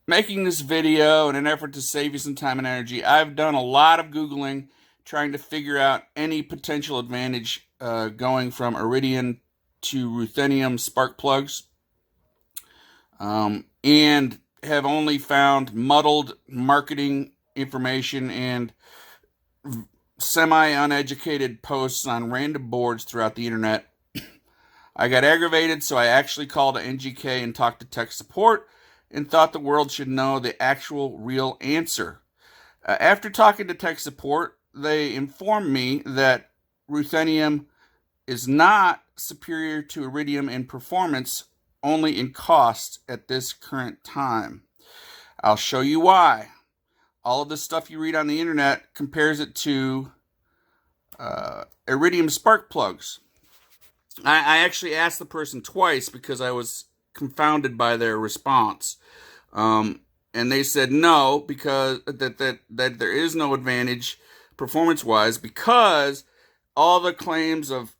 making this video in an effort to save you some time and energy. I've done a lot of Googling trying to figure out any potential advantage going from Iridium to Ruthenium spark plugs, and have only found muddled marketing information and semi-uneducated posts on random boards throughout the internet. I got aggravated, so I actually called NGK and talked to tech support and thought the world should know the actual real answer. After talking to tech support, they informed me that Ruthenium is not superior to Iridium in performance, only in cost at this current time. I'll show you why. All of the stuff you read on the internet compares it to Iridium spark plugs. I actually asked the person twice because I was confounded by their response. And they said no, because that there is no advantage performance-wise, because all the claims of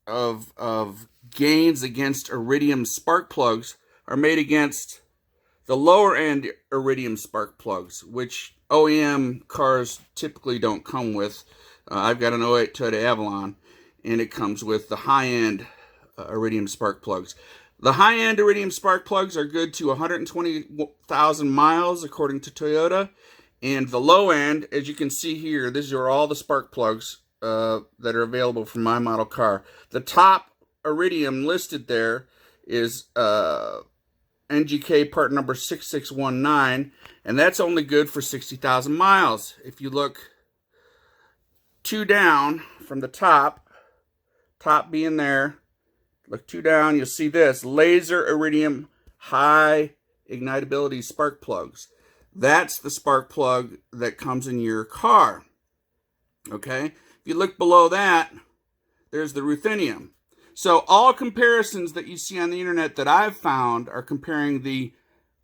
gains against Iridium spark plugs are made against the lower-end Iridium spark plugs, which OEM cars typically don't come with. I've got an 08 Toyota Avalon, and it comes with the high-end Iridium spark plugs. The high-end Iridium spark plugs are good to 120,000 miles, according to Toyota. And the low-end, as you can see here, these are all the spark plugs that are available for my model car. The top Iridium listed there is NGK part number 6619, and that's only good for 60,000 miles. If you look two down from the top being there, look two down, you'll see this, Lazer Iridium high ignitability spark plugs. That's the spark plug that comes in your car. Okay? If you look below that, there's the Ruthenium. So all comparisons that you see on the internet that I've found are comparing the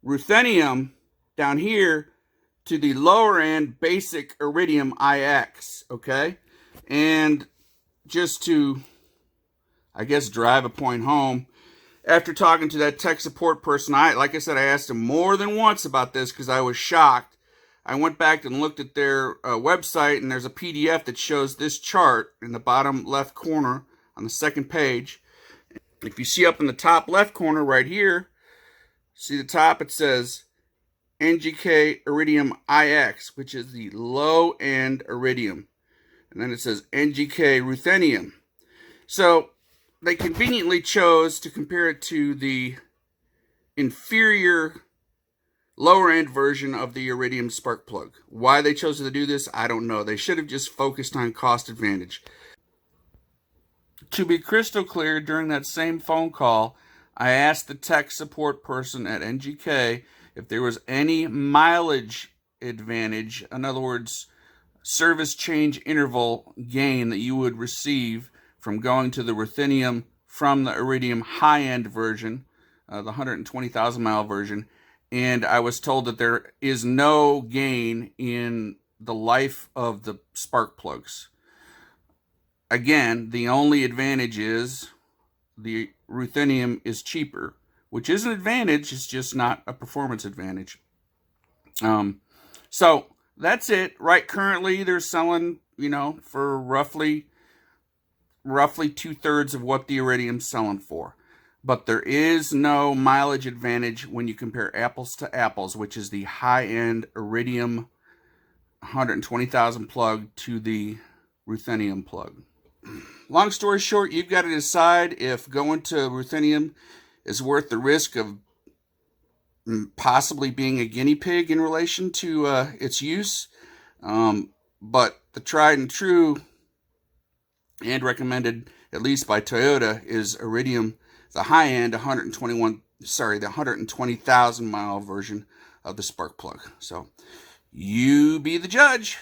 Ruthenium down here to the lower end basic Iridium IX. Okay? And just to, I guess, drive a point home, after talking to that tech support person, like I said, I asked him more than once about this because I was shocked. I went back and looked at their website, and there's a PDF that shows this chart in the bottom left corner on the second page. If you see up in the top left corner right here, see the top, it says NGK Iridium IX, which is the low-end Iridium. And then it says NGK Ruthenium. So they conveniently chose to compare it to the inferior lower-end version of the Iridium spark plug. Why they chose to do this, I don't know. They should have just focused on cost advantage. To be crystal clear, during that same phone call, I asked the tech support person at NGK if there was any mileage advantage, in other words, service change interval gain that you would receive from going to the Ruthenium from the Iridium high-end version, the 120,000 mile version, and I was told that there is no gain in the life of the spark plugs. Again, the only advantage is the Ruthenium is cheaper, which is an advantage, it's just not a performance advantage. So that's it. Right, currently they're selling, for roughly 2/3 of what the Iridium's selling for. But there is no mileage advantage when you compare apples to apples, which is the high-end Iridium 120,000 plug to the Ruthenium plug. Long story short, you've got to decide if going to Ruthenium is worth the risk of possibly being a guinea pig in relation to its use. But the tried and true and recommended, at least by Toyota, is Iridium, the high-end the 120,000 mile version of the spark plug. So you be the judge.